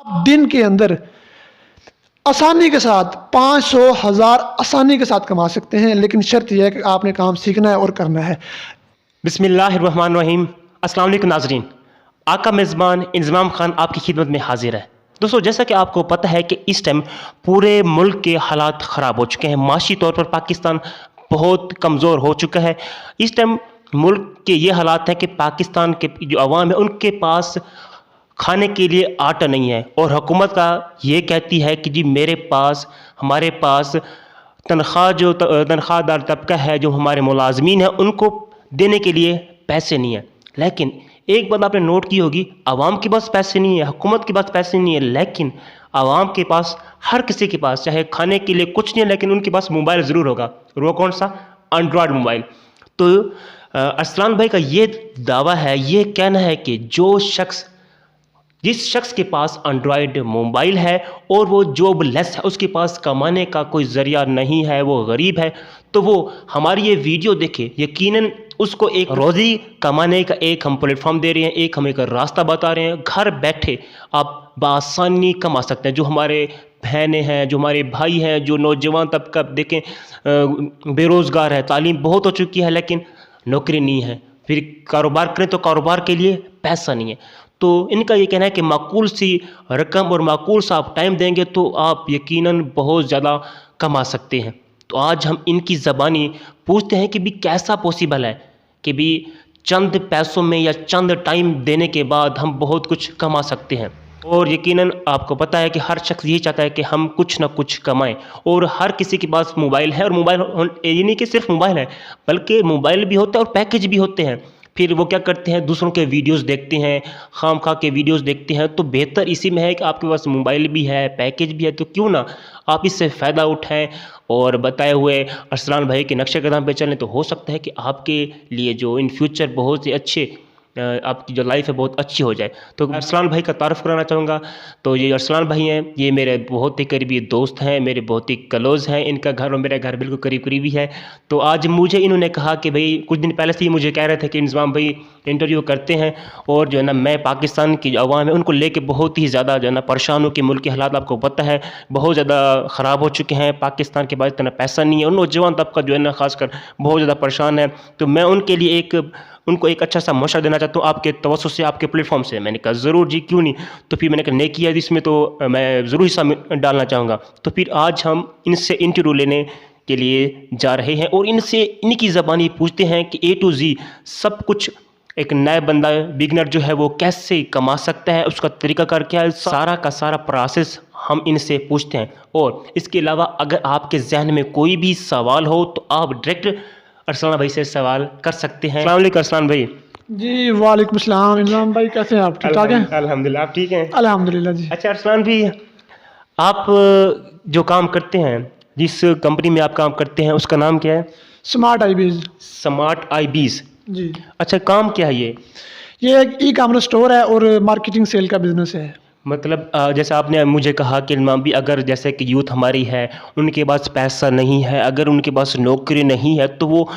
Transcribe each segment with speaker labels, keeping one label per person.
Speaker 1: आप दिन के अंदर आसानी के साथ 500,000 आसानी के साथ कमा सकते हैं, लेकिन शर्त यह है कि आपने काम सीखना है और करना है।
Speaker 2: बिस्मिल्लाहिर्रहमानिर्रहीम। अस्सलाम वालेकुम नाज़रीन, आका मेज़बान इंज़माम खान आपकी खिदमत में हाजिर है। दोस्तों, जैसा कि आपको पता है कि इस टाइम पूरे मुल्क के हालात ख़राब हो चुके हैं। माशी तौर पर पाकिस्तान बहुत कमज़ोर हो चुका है। इस टाइम मुल्क के ये हालात हैं कि पाकिस्तान के जो अवाम है उनके पास खाने के लिए आटा नहीं है, और हुकूमत का ये कहती है कि जी हमारे पास तनख्वाहदार तबका है, जो हमारे मुलाजमीन हैं, उनको देने के लिए पैसे नहीं है। लेकिन एक बात आपने नोट की होगी, आवाम के पास पैसे नहीं है, हुकूमत के पास पैसे नहीं है, लेकिन आवाम के पास, हर किसी के पास, चाहे खाने के लिए कुछ नहीं है, लेकिन उनके पास मोबाइल ज़रूर होगा। और वो कौन सा? Android mobile. तो अरसलान भाई का ये दावा है, ये कहना है कि जिस शख्स के पास एंड्रॉयड मोबाइल है और वो जॉबलेस है, उसके पास कमाने का कोई ज़रिया नहीं है, वो गरीब है, तो वो हमारी ये वीडियो देखे, यकीनन उसको एक रोज़ी कमाने का एक हम प्लेटफॉर्म दे रहे हैं, एक हम एक रास्ता बता रहे हैं। घर बैठे आप बआसानी कमा सकते हैं। जो हमारे बहनें हैं, जो हमारे भाई हैं, जो नौजवान तबका देखें बेरोज़गार है, तालीम बहुत हो चुकी है, लेकिन नौकरी नहीं है, फिर कारोबार करें तो कारोबार के लिए पैसा नहीं है। तो इनका ये कहना है कि माकूल सी रकम और माकूल सा आप टाइम देंगे तो आप यकीनन बहुत ज़्यादा कमा सकते हैं। तो आज हम इनकी ज़बानी पूछते हैं कि भी कैसा पॉसिबल है कि भी चंद पैसों में या चंद टाइम देने के बाद हम बहुत कुछ कमा सकते हैं। और यकीनन आपको पता है कि हर शख्स यही चाहता है कि हम कुछ ना कुछ कमाएं, और हर किसी के पास मोबाइल है। और मोबाइल ये नहीं कि सिर्फ मोबाइल है, बल्कि मोबाइल भी होता है और पैकेज भी होते हैं। फिर वो क्या करते हैं, दूसरों के वीडियोस देखते हैं, खामखा के वीडियोस देखते हैं। तो बेहतर इसी में है कि आपके पास मोबाइल भी है, पैकेज भी है, तो क्यों ना आप इससे फ़ायदा उठाएं और बताए हुए अरसलान भाई के नक्शे कदम पे चलें। तो हो सकता है कि आपके लिए जो इन फ्यूचर बहुत ही अच्छे आपकी जो लाइफ है बहुत अच्छी हो जाए। तो अरसलान भाई का तारुफ़ कराना चाहूँगा। तो ये अरसलान भाई हैं, ये मेरे बहुत ही करीबी दोस्त हैं, मेरे बहुत ही क्लोज़ हैं। इनका घर और मेरा घर बिल्कुल करीब ही है। तो आज मुझे इन्होंने कहा कि भाई, कुछ दिन पहले से ही मुझे कह रहे थे कि इंज़माम भाई इंटरव्यू करते हैं, और जो है ना, मैं पाकिस्तान की जो अवाम है उनको लेके बहुत ही ज़्यादा जो है ना परेशान हूँ कि मुल्क के हालात आपको पता है बहुत ज़्यादा ख़राब हो चुके हैं। पाकिस्तान के पास इतना पैसा नहीं है, और नौजवान तबका जो है ना ख़ासकर बहुत ज़्यादा परेशान है। तो मैं उनके लिए उनको एक अच्छा सा मशवरा देना चाहता हूँ आपके तवज्जुह से, आपके प्लेटफॉर्म से। मैंने कहा ज़रूर जी, क्यों नहीं। तो फिर मैंने कहा नेकी है इसमें, तो मैं ज़रूर हिस्सा डालना चाहूँगा। तो फिर आज हम इनसे इंटरव्यू लेने के लिए जा रहे हैं और इनकी ज़बानी पूछते हैं कि A to Z सब कुछ एक नया बंदा बिगनर जो है वो कैसे कमा सकता है, उसका तरीक़ाकार क्या है, सारा का सारा प्रोसेस हम इनसे पूछते हैं। और इसके अलावा अगर आपके जहन में कोई भी सवाल हो तो आप डायरेक्ट अरसलान भाई से सवाल कर सकते हैं। अस्सलाम वालेकुम अरसलान भाई।
Speaker 1: जी वालेकुम सलाम इंज़माम भाई, कैसे हैं आप? ठीक ठाक हैं?
Speaker 2: अल्हम्दुलिल्लाह, आप ठीक हैं?
Speaker 1: अल्हम्दुलिल्लाह जी।
Speaker 2: अच्छा अरसलान भाई, आप जो काम करते हैं, जिस कंपनी में आप काम करते हैं, उसका नाम क्या है?
Speaker 1: स्मार्ट आईबीज।
Speaker 2: स्मार्ट आईबीज।
Speaker 1: जी,
Speaker 2: अच्छा, काम क्या है ये?
Speaker 1: ये एक ई कॉमर्स स्टोर है और मार्केटिंग सेल का बिजनेस है।
Speaker 2: मतलब जैसे आपने मुझे कहा कि इमाम भी, अगर जैसे कि यूथ हमारी है, उनके पास पैसा नहीं है, अगर उनके पास नौकरी नहीं है, तो वो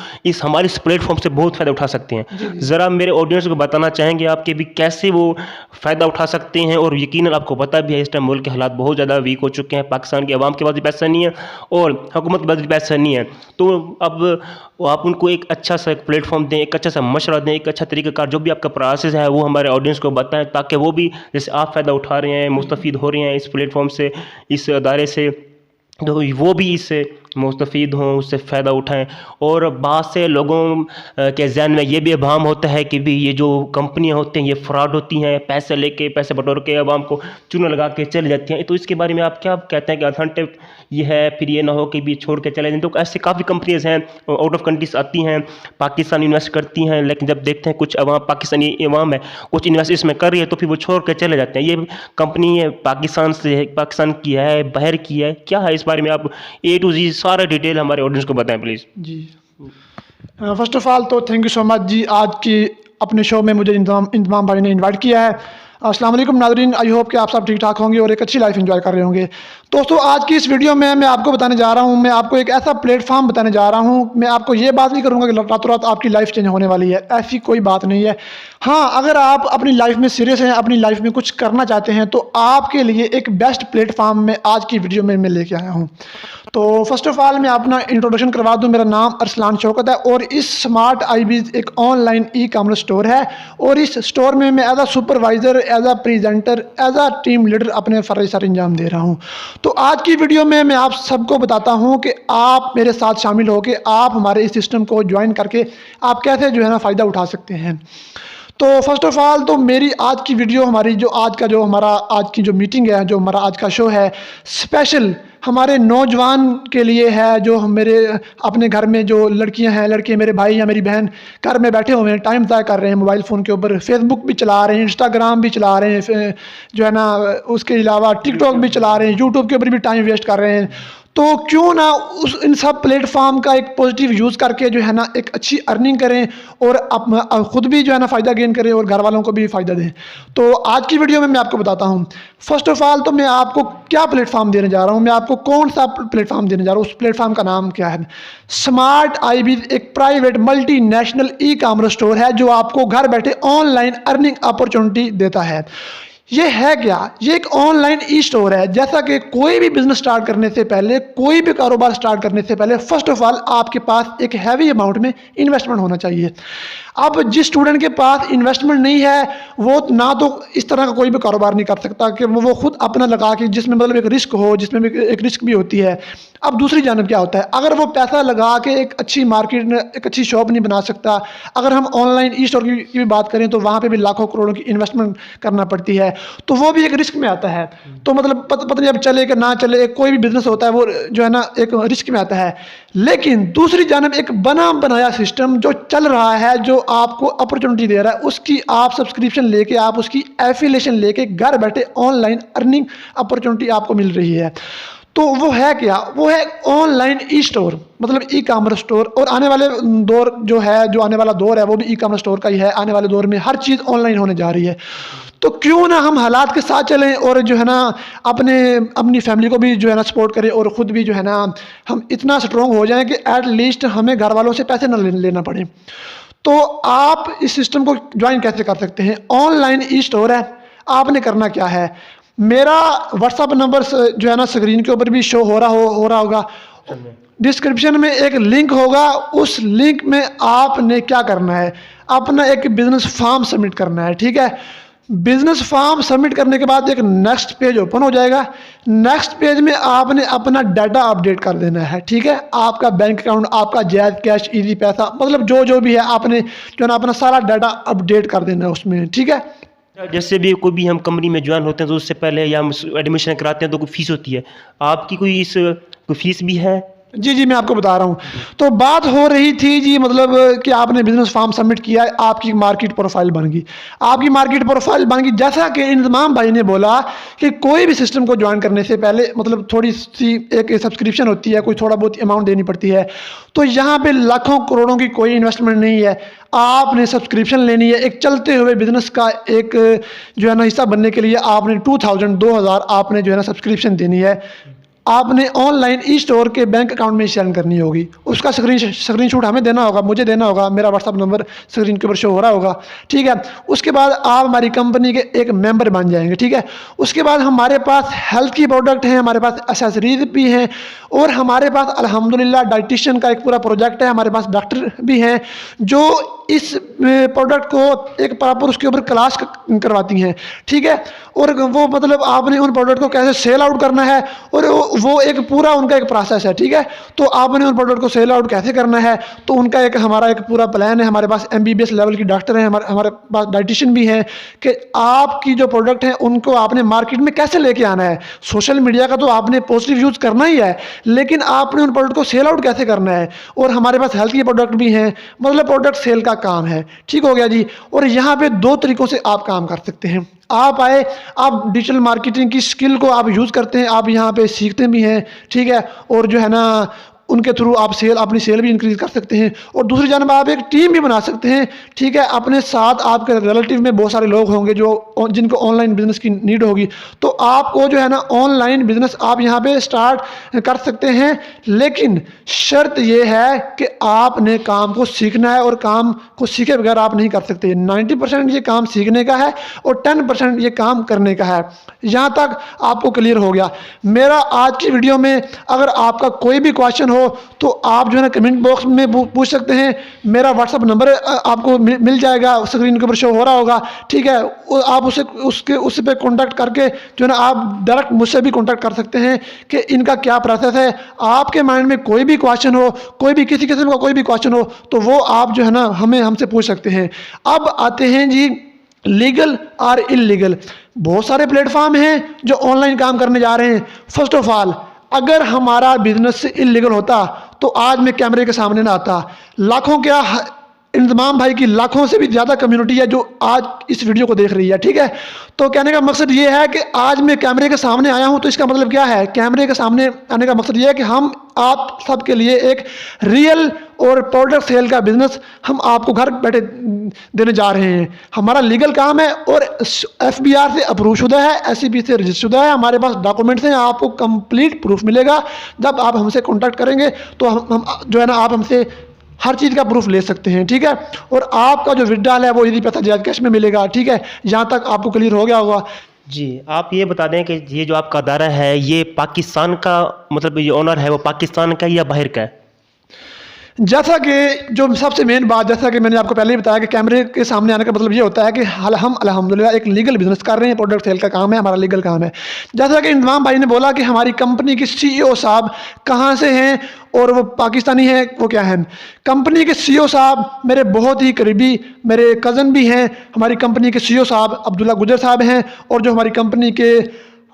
Speaker 2: हमारे इस प्लेटफॉर्म से बहुत फ़ायदा उठा सकते हैं। ज़रा मेरे ऑडियंस को बताना चाहेंगे आप कि भी कैसे वो फ़ायदा उठा सकते हैं। और यकीनन आपको पता भी है इस टाइम मुल्क के हालात बहुत ज़्यादा वीक हो चुके हैं, पाकिस्तान की आवाम के पास भी पैसा नहीं है और हुकूमत के पास भी पैसा नहीं है। तो अब आप उनको एक अच्छा सा एक प्लेटफॉर्म दें, एक अच्छा सा मशवरा दें, एक अच्छा तरीक़ाकार, जो भी आपका प्रोसेस है वो हमारे ऑडियंस को बताएं, ताकि वो भी जैसे आप फ़ायदा उठा रहे हैं, मुस्तफ़ीद हो रहे हैं इस प्लेटफॉर्म से, इस अदारे से, तो वो भी इससे मुस्तफ़ीद हों, उससे फ़ायदा उठाएं। और बहुत से लोगों के ज़हन में ये भी अभाम होता है कि भी ये जो कंपनियां होती हैं ये फ्रॉड होती हैं, पैसे लेके, पैसे बटोर के आवाम को चूना लगा के चली जाती हैं। तो इसके बारे में आप क्या कहते हैं कि अथेंटिक ये है, फिर ये ना हो कि भी छोड़ के चले जाएं? तो ऐसे काफ़ी कंपनीज हैं आउट ऑफ कंट्रीज आती हैं, पाकिस्तान इन्वेस्ट करती हैं, लेकिन जब देखते हैं कुछ अवाम, पाकिस्तानी अवाम है कुछ इन्वेस्ट इसमें कर रही है, तो फिर वो छोड़ के चले जाते हैं। ये कंपनी है पाकिस्तान की है, बाहर की है, क्या है? इस बारे में आप A to Z सारा डिटेल हमारे ऑडियंस को बताएं प्लीज़।
Speaker 1: जी, फर्स्ट ऑफ ऑल तो थैंक यू सो मच जी, आज की अपने शो में मुझे इंतमाम भाई ने इनवाइट किया है। अस्सलाम वालेकुम नाज़रीन, आई होप कि आप सब ठीक ठाक होंगे और एक अच्छी लाइफ एंजॉय कर रहे होंगे। दोस्तों, आज की इस वीडियो में मैं आपको बताने जा रहा हूं, मैं आपको एक ऐसा प्लेटफॉर्म बताने जा रहा हूं। मैं आपको ये बात नहीं करूंगा कि रातों रात आपकी लाइफ चेंज होने वाली है, ऐसी कोई बात नहीं है। हाँ, अगर आप अपनी लाइफ में सीरियस हैं, अपनी लाइफ में कुछ करना चाहते हैं, तो आपके लिए एक बेस्ट प्लेटफॉर्म में आज की वीडियो में मैं लेके आया हूँ। तो फर्स्ट ऑफ ऑल मैं अपना इंट्रोडक्शन करवा दूं। मेरा नाम अरसलान शौकत है और इस स्मार्ट आईबीज एक ऑनलाइन ई कॉमर्स स्टोर है और इस स्टोर में मैं as a supervisor, as a presenter, as a team leader अपने फ़र्ज़ सर अंजाम दे रहा हूं। तो आज की वीडियो में मैं आप सबको बताता हूं कि आप मेरे साथ शामिल होकर आप हमारे इस सिस्टम को ज्वाइन करके आप कैसे जो है ना फ़ायदा उठा सकते हैं। तो फर्स्ट ऑफ ऑल तो मेरी आज की वीडियो, हमारी जो हमारा आज की जो मीटिंग है, जो हमारा आज का शो है, स्पेशल हमारे नौजवान के लिए है, जो मेरे अपने घर में जो लड़कियां हैं, लड़के मेरे भाई या मेरी बहन घर में बैठे हुए हैं, टाइम ज़ाया कर रहे हैं मोबाइल फ़ोन के ऊपर, फेसबुक भी चला रहे हैं, इंस्टाग्राम भी चला रहे हैं, जो है ना उसके अलावा टिकटॉक भी चला रहे हैं, यूट्यूब के ऊपर भी टाइम वेस्ट कर रहे हैं। तो क्यों ना इन सब प्लेटफॉर्म का एक पॉजिटिव यूज़ करके जो है ना एक अच्छी अर्निंग करें और ख़ुद भी जो है ना फ़ायदा गेन करें और घर वालों को भी फ़ायदा दें। तो आज की वीडियो में मैं आपको बताता हूँ। फर्स्ट ऑफ ऑल तो मैं आपको क्या प्लेटफॉर्म देने जा रहा हूँ, मैं आपको कौन सा प्लेटफॉर्म देने जा रहा हूँ। उस प्लेटफॉर्म का नाम क्या है? स्मार्ट आईबीज एक private multinational e commerce store है जो आपको घर बैठे ऑनलाइन अर्निंग अपॉर्चुनिटी देता है। ये है क्या? ये एक ऑनलाइन ई स्टोर है। जैसा कि कोई भी बिजनेस स्टार्ट करने से पहले, कोई भी कारोबार स्टार्ट करने से पहले फर्स्ट ऑफ ऑल आपके पास एक हैवी अमाउंट में इन्वेस्टमेंट होना चाहिए। अब जिस स्टूडेंट के पास इन्वेस्टमेंट नहीं है वो ना तो इस तरह का कोई भी कारोबार नहीं कर सकता कि वो खुद अपना लगा के, जिसमें मतलब एक रिस्क हो, जिसमें भी एक रिस्क भी होती है। अब दूसरी जानब क्या होता है, अगर वो पैसा लगा के एक अच्छी मार्केट, एक अच्छी शॉप नहीं बना सकता। अगर हम ऑनलाइन ई स्टोर की भी बात करें तो वहाँ पे भी लाखों करोड़ों की इन्वेस्टमेंट करना पड़ती है, तो वो भी एक रिस्क में आता है। तो मतलब पता नहीं अब चले कि ना चले, कोई भी बिजनेस होता है वो जो है ना एक रिस्क में आता है। लेकिन दूसरी जानब एक बना बनाया सिस्टम जो चल रहा है, जो आपको अपॉर्चुनिटी दे रहा है, उसकी आप सब्सक्रिप्शन लेके, आप उसकी एफिलिएशन लेके घर बैठे ऑनलाइन अर्निंग अपॉर्चुनिटी आपको मिल रही है। तो वो है क्या? वो है ऑनलाइन ई स्टोर, मतलब ई कॉमर्स स्टोर। और आने वाले दौर जो है, जो आने वाला दौर है वो भी ई कॉमर्स स्टोर का ही है। आने वाले दौर में हर चीज़ ऑनलाइन होने जा रही है। तो क्यों ना हम हालात के साथ चलें और जो है ना अपनी फैमिली को भी जो है ना सपोर्ट करें और ख़ुद भी जो है ना हम इतना स्ट्रॉन्ग हो जाएं कि एट लीस्ट हमें घर वालों से पैसे ना लेना पड़े। तो आप इस सिस्टम को ज्वाइन कैसे कर सकते हैं? ऑनलाइन ई स्टोर है। आपने करना क्या है, मेरा व्हाट्सअप नंबर जो है ना स्क्रीन के ऊपर भी शो हो रहा होगा, डिस्क्रिप्शन में एक लिंक होगा। उस लिंक में आपने क्या करना है, अपना एक बिजनेस फॉर्म सबमिट करना है। ठीक है, बिजनेस फॉर्म सबमिट करने के बाद एक नेक्स्ट पेज ओपन हो जाएगा। नेक्स्ट पेज में आपने अपना डाटा अपडेट कर देना है। ठीक है, आपका बैंक अकाउंट, आपका जायज़ कैश, इजी पैसा, मतलब जो भी है आपने जो है ना अपना सारा डाटा अपडेट कर देना है उसमें। ठीक है,
Speaker 2: जैसे भी कोई भी हम कंपनी में ज्वाइन होते हैं तो उससे पहले या हम एडमिशन कराते हैं तो कोई फीस होती है, आपकी कोई फीस भी है?
Speaker 1: जी मैं आपको बता रहा हूँ। तो बात हो रही थी जी, मतलब कि आपने बिजनेस फॉर्म सबमिट किया है, आपकी मार्केट प्रोफाइल बन गई। आपकी मार्केट प्रोफाइल बन गई, जैसा कि इंतज़ाम भाई ने बोला कि कोई भी सिस्टम को ज्वाइन करने से पहले मतलब थोड़ी सी एक सब्सक्रिप्शन होती है, कोई थोड़ा बहुत अमाउंट देनी पड़ती है। तो यहाँ पे लाखों करोड़ों की कोई इन्वेस्टमेंट नहीं है। आपने सब्सक्रिप्शन लेनी है। एक चलते हुए बिजनेस का एक जो है ना हिस्सा बनने के लिए आपने 2000 आपने जो है ना सब्सक्रिप्शन देनी है। आपने ऑनलाइन ई स्टोर के बैंक अकाउंट में सेंड करनी होगी। उसका स्क्रीनशॉट हमें देना होगा, मुझे देना होगा। मेरा व्हाट्सअप नंबर स्क्रीन के ऊपर शो हो रहा होगा। ठीक है, उसके बाद आप हमारी कंपनी के एक मेंबर बन जाएंगे। ठीक है, उसके बाद हमारे पास हेल्थ की प्रोडक्ट हैं, हमारे पास एसेसरीज भी हैं और हमारे पास अल्हम्दुलिल्लाह डाइटिशियन का एक पूरा प्रोजेक्ट है। हमारे पास डॉक्टर भी हैं जो इस प्रोडक्ट को एक प्रॉपर उसके ऊपर क्लास करवाती हैं। ठीक है, और वो मतलब आपने उन प्रोडक्ट को कैसे सेल आउट करना है और वो एक पूरा उनका एक प्रोसेस है। ठीक है, तो आपने उन प्रोडक्ट को सेल आउट कैसे करना है, तो उनका हमारा एक पूरा प्लान है। हमारे पास MBBS लेवल की डॉक्टर हैं, हमारे पास डाइटिशियन भी हैं कि आपकी जो प्रोडक्ट हैं उनको आपने मार्केट में कैसे लेके आना है। सोशल मीडिया का तो आपने पॉजिटिव यूज़ करना ही है, लेकिन आपने उन प्रोडक्ट को सेल आउट कैसे करना है। और हमारे पास हेल्थ के प्रोडक्ट भी हैं, मतलब प्रोडक्ट सेल का काम है। ठीक हो गया जी। और यहाँ पे 2 तरीक़ों से आप काम कर सकते हैं। आप आए, आप डिजिटल मार्केटिंग की स्किल को आप यूज़ करते हैं, आप यहाँ पे सीखते भी हैं। ठीक है, और जो है ना उनके थ्रू आप अपनी सेल भी इंक्रीज कर सकते हैं। और दूसरी जानब आप एक टीम भी बना सकते हैं, ठीक है। अपने साथ आपके रिलेटिव में बहुत सारे लोग होंगे जो जिनको ऑनलाइन बिजनेस की नीड होगी, तो आपको जो है ना ऑनलाइन बिजनेस आप यहाँ पे स्टार्ट कर सकते हैं। लेकिन शर्त यह है कि आपने काम को सीखना है, और काम को सीखे बगैर आप नहीं कर सकते। 90% ये काम सीखने का है और 10% ये काम करने का है। यहाँ तक आपको क्लियर हो गया। मेरा आज की वीडियो में अगर आपका कोई भी क्वेश्चन हो तो आप जो है ना कमेंट बॉक्स में पूछ सकते हैं। मेरा व्हाट्सअप नंबर आपको मिल जाएगा, स्क्रीन के ऊपर शो हो रहा होगा, ठीक है। आप उस पर कॉन्टैक्ट करके जो है ना आप डायरेक्ट मुझसे भी कॉन्टैक्ट कर सकते हैं कि इनका क्या प्रोसेस है। आपके माइंड में कोई भी क्वेश्चन हो, कोई भी किसी किस्म का कोई भी क्वेश्चन हो, तो वो आप जो है ना हमसे पूछ सकते हैं। अब आते हैं जी लीगल और इलीगल। बहुत सारे प्लेटफॉर्म हैं जो ऑनलाइन काम करने जा रहे हैं। फर्स्ट ऑफ ऑल, अगर हमारा बिजनेस इलीगल होता तो आज मैं कैमरे के सामने ना आता। लाखों क्या इंतमाम भाई की लाखों से भी ज़्यादा कम्युनिटी है जो आज इस वीडियो को देख रही है, ठीक है। तो कहने का मकसद ये है कि आज मैं कैमरे के सामने आया हूं, तो इसका मतलब क्या है? कैमरे के सामने आने का मकसद ये है कि हम आप सब के लिए एक रियल और प्रोडक्ट सेल का बिजनेस हम आपको घर बैठे देने जा रहे हैं। हमारा लीगल काम है और FBR से अप्रूव शुदा है, SCB से रजिस्टर शुदा है। हमारे पास डॉक्यूमेंट्स हैं, आपको कंप्लीट प्रूफ मिलेगा। जब आप हमसे कॉन्टैक्ट करेंगे तो हम जो है ना आप हमसे हर चीज़ का प्रूफ ले सकते हैं, ठीक है। और आपका जो विड्रॉल है वो यदि पैसा जायज़ कैश में मिलेगा, ठीक है। यहाँ तक आपको क्लियर हो गया होगा।
Speaker 2: जी, आप ये बता दें कि ये जो आपका अदारा है ये पाकिस्तान का, मतलब ये ओनर है वो पाकिस्तान का या बाहर का है?
Speaker 1: जैसा कि जो सबसे मेन बात, जैसा कि मैंने आपको पहले ही बताया कि कैमरे के सामने आने का मतलब ये होता है कि हम अल्हम्दुलिल्लाह एक लीगल बिजनेस कर रहे हैं। प्रोडक्ट सेल का काम है, हमारा लीगल काम है। जैसा कि इंतमाम भाई ने बोला कि हमारी कंपनी के CEO साहब कहाँ से हैं और वो पाकिस्तानी हैं, वो क्या हैं? कंपनी के CEO साहब मेरे बहुत ही करीबी मेरे कज़न भी हैं। हमारी कंपनी के CEO साहब अब्दुल्ला गुजर साहब हैं, और जो हमारी कंपनी के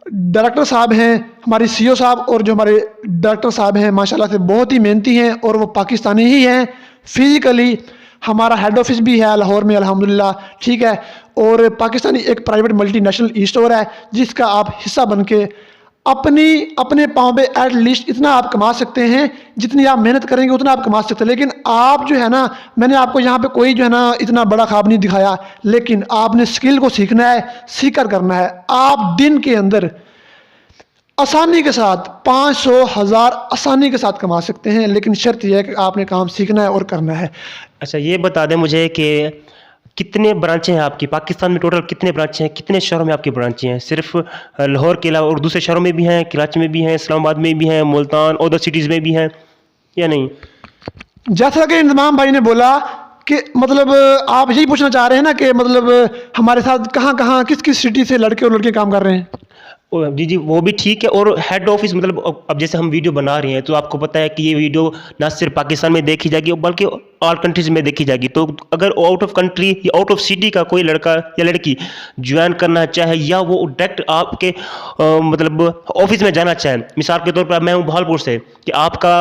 Speaker 1: डायरेक्टर साहब हैं हमारी CEO साहब, और जो हमारे डायरेक्टर साहब हैं माशाल्लाह से बहुत ही मेहनती हैं और वो पाकिस्तानी ही हैं फिज़िकली। हमारा हेड ऑफिस भी है लाहौर में अल्हम्दुलिल्लाह, ठीक है। और पाकिस्तानी एक प्राइवेट मल्टीनेशनल ई स्टोर है जिसका आप हिस्सा बन के अपने पाँव पे एट लीस्ट इतना आप कमा सकते हैं, जितनी आप मेहनत करेंगे उतना आप कमा सकते हैं। लेकिन आप जो है ना, मैंने आपको यहाँ पे कोई जो है ना इतना बड़ा ख्वाब नहीं दिखाया, लेकिन आपने स्किल को सीखना है, सीख कर करना है। आप दिन के अंदर आसानी के साथ 500,000 आसानी के साथ कमा सकते हैं, लेकिन शर्त यह है कि आपने काम सीखना है और करना है।
Speaker 2: अच्छा, ये बता दें मुझे कि कितने ब्रांचें हैं आपकी पाकिस्तान में? टोटल कितने ब्रांचें हैं, कितने शहरों में आपकी ब्रांचें हैं? सिर्फ लाहौर के अलावा और दूसरे शहरों में भी हैं, कराची में भी हैं, इस्लामाबाद में भी हैं, मुल्तान और अदर सिटीज़ में भी हैं या नहीं?
Speaker 1: जैसा कि इंतमाम भाई ने बोला कि मतलब आप यही पूछना चाह रहे हैं ना कि मतलब हमारे साथ कहाँ कहाँ किस किस सिटी से लड़के और लड़कियाँ काम कर रहे हैं?
Speaker 2: जी जी, वो भी ठीक है। और हेड ऑफिस मतलब अब जैसे हम वीडियो बना रहे हैं तो आपको पता है कि ये वीडियो ना सिर्फ पाकिस्तान में देखी जाएगी बल्कि ऑल कंट्रीज में देखी जाएगी। तो अगर आउट ऑफ कंट्री या आउट ऑफ सिटी का कोई लड़का या लड़की ज्वाइन करना चाहे या वो डायरेक्ट आपके मतलब ऑफिस में जाना चाहे, मिसाल के तौर पर मैं हूँ बहालपुर से, कि आपका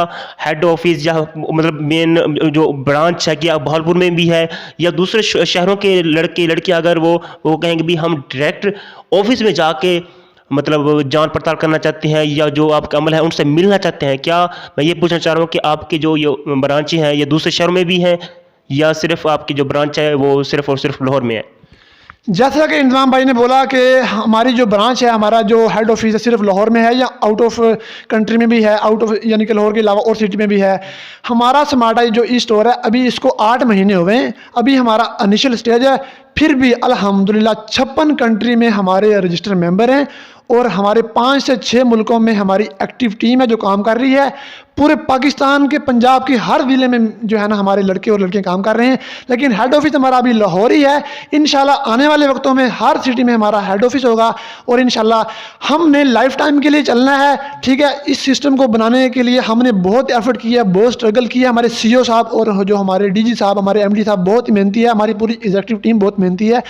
Speaker 2: हेड ऑफिस या मतलब मेन जो ब्रांच है कि आप बहालपुर में भी है या दूसरे शहरों के लड़के लड़कियाँ अगर वो कहेंगे भी हम डायरेक्ट ऑफिस में जाके मतलब जांच पड़ताल करना चाहते हैं या जो आपका अमल है उनसे मिलना चाहते हैं, क्या मैं ये पूछना चाह रहा हूँ कि आपकी जो ये ब्रांचें हैं ये दूसरे शहरों में भी हैं या सिर्फ आपकी जो ब्रांच है वो सिर्फ और सिर्फ लाहौर में है?
Speaker 1: जैसा कि इंतजाम भाई ने बोला कि हमारी जो ब्रांच है, हमारा जो हेड ऑफिस है सिर्फ लाहौर में है या आउट ऑफ कंट्री में भी है, आउट ऑफ यानी कि लाहौर के अलावा और सिटी में भी है। हमारा स्मार्ट आई जो ई स्टोर है अभी इसको 8 महीने हो गए हैं, अभी हमारा इनिशियल स्टेज है। फिर भी अल्हम्दुलिल्लाह 56 कंट्री में हमारे रजिस्टर मेंबर हैं और हमारे 5 से 6 मुल्कों में हमारी एक्टिव टीम है जो काम कर रही है। पूरे पाकिस्तान के पंजाब के हर ज़िले में जो है ना हमारे लड़के और लड़कियां काम कर रहे हैं, लेकिन हेड ऑफिस हमारा अभी लाहौर ही है। इंशाल्लाह आने वाले वक्तों में हर सिटी में हमारा हेड ऑफिस होगा और इंशाल्लाह हमने लाइफ टाइम के लिए चलना है, ठीक है। इस सिस्टम को बनाने के लिए हमने बहुत एफर्ट किया, बहुत स्ट्रगल किया। हमारे CEO साहब और जो हमारे DG साहब, हमारे MD साहब बहुत ही मेहनती है, हमारी पूरी एग्जीक्यूटिव टीम बहुत मेहनती है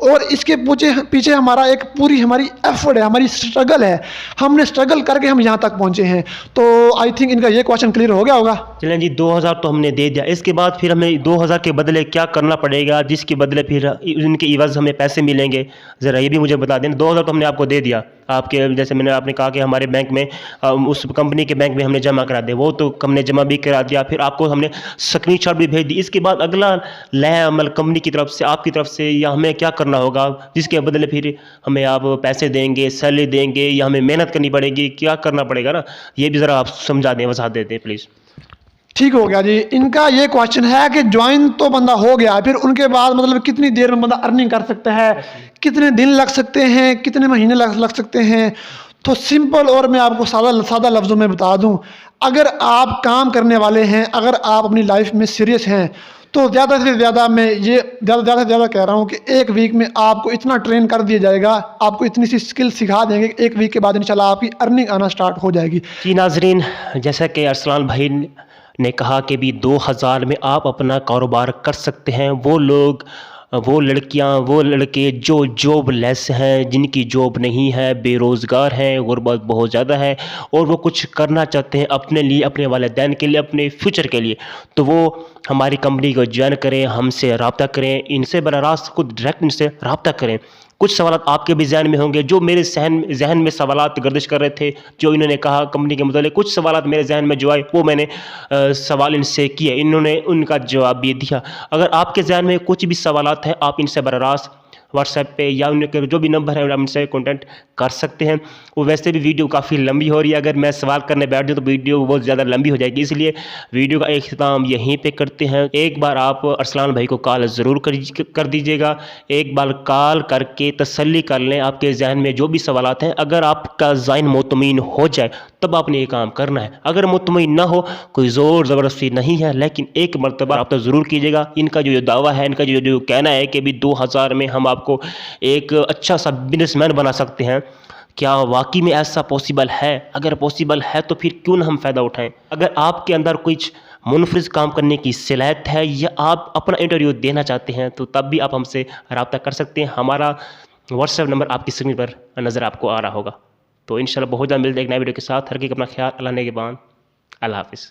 Speaker 1: और इसके पीछे हमारा एक पूरी हमारी एफर्ट है, हमारी स्ट्रगल है। हमने स्ट्रगल करके हम यहाँ तक पहुँचे हैं। तो आई थिंक इनका ये क्वेश्चन क्लियर हो गया होगा।
Speaker 2: चलें जी, 2000 तो हमने दे दिया, इसके बाद फिर हमें 2000 के बदले क्या करना पड़ेगा जिसके बदले फिर इनके इवज़ हमें पैसे मिलेंगे? ज़रा ये भी मुझे बता दें। 2000 तो हमने आपको दे दिया, आपके जैसे मैंने आपने कहा कि हमारे बैंक में उस कंपनी के बैंक में हमने जमा करा दिया, वो तो हमने जमा भी करा दिया, फिर आपको हमने स्क्रीनशॉट भी भेज दी। इसके बाद अगला लय अमल कंपनी की तरफ से, आपकी तरफ से, या हमें क्या करना होगा, जिसके बदले फिर हमें आप पैसे देंगे, सैलरी देंगे, या हमें मेहनत करनी पड़ेगी, क्या करना पड़ेगा ना, ये भी ज़रा आप समझा दें, वसा देते हैं प्लीज़।
Speaker 1: ठीक हो गया जी। इनका ये क्वेश्चन है कि ज्वाइन तो बंदा हो गया, फिर उनके बाद मतलब कितनी देर में बंदा अर्निंग कर सकता है, कितने दिन लग सकते हैं, कितने महीने लग सकते हैं। तो सिंपल और मैं आपको सादा लफ्ज़ों में बता दूं, अगर आप काम करने वाले हैं, अगर आप अपनी लाइफ में सीरियस हैं, तो ज़्यादा से ज़्यादा मैं ये ज़्यादा से ज़्यादा कह रहा हूँ कि एक वीक में आपको इतना ट्रेन कर दिया जाएगा, आपको इतनी सी स्किल सिखा देंगे कि एक वीक के बाद इंशाल्लाह आपकी अर्निंग आना स्टार्ट हो जाएगी।
Speaker 2: जी नाजरीन, जैसा कि अरसलान भाई ने कहा कि भी 2000 में आप अपना कारोबार कर सकते हैं। वो लोग, वो लड़कियां, वो लड़के जो जॉब लेस हैं, जिनकी जॉब नहीं है, बेरोज़गार हैं, गुर्बत बहुत ज़्यादा है, और वो कुछ करना चाहते हैं अपने लिए, अपने वालिदैन के लिए, अपने फ्यूचर के लिए, तो वो हमारी कंपनी को ज्वाइन करें, हमसे रब्ता करें, इनसे बराह रास्त खुद डायरेक्ट इनसे रब्ता करें। कुछ सवाल आपके भी जहन में होंगे, जो मेरे जहन में सवाल गर्दिश कर रहे थे, जो इन्होंने कहा कंपनी के मुतालिक, कुछ सवाल मेरे जहन में जो आए वो मैंने सवाल इनसे किए, इन्होंने उनका जवाब भी दिया। अगर आपके जहन में कुछ भी सवालात हैं, आप इनसे बराह रास्त व्हाट्सएप पे या उनके जो भी नंबर है आप उनसे कॉन्टैक्ट कर सकते हैं। वो वैसे भी वीडियो काफ़ी लंबी हो रही है, अगर मैं सवाल करने बैठ जाऊँ तो वीडियो बहुत ज़्यादा लंबी हो जाएगी, इसलिए वीडियो का इख्तिताम यहीं पे करते हैं। एक बार आप अरसलान भाई को कॉल ज़रूर कर दीजिएगा, एक बार कॉल करके तसल्ली कर लें, आपके जहन में जो भी सवालात हैं, अगर आपका ज़हन मुतमईन हो जाए तब आपने ये काम करना है। अगर मुतमईन ना हो, कोई ज़ोर ज़बरदस्ती नहीं है, लेकिन एक मरतबा आप तो ज़रूर कीजिएगा। इनका जो दावा है, इनका जो कहना है कि भी 2000 में हम आपको एक अच्छा सा बिजनेसमैन बना सकते हैं, क्या वाकई में ऐसा पॉसिबल है? अगर पॉसिबल है तो फिर क्यों ना हम फ़ायदा उठाएं। अगर आपके अंदर कुछ मुनफरिद काम करने की सलाहियत है, या आप अपना इंटरव्यू देना चाहते हैं, तो तब भी आप हमसे रब्ता कर सकते हैं। हमारा व्हाट्सएप नंबर आपकी स्क्रीन पर नज़र आपको आ रहा होगा। तो इंशाल्लाह बहुत जल्द मिलते हैं एक नए वीडियो के साथ। हर की अपना ख्याल, अल्लाह ने के बाद, अल्लाह हाफिज़।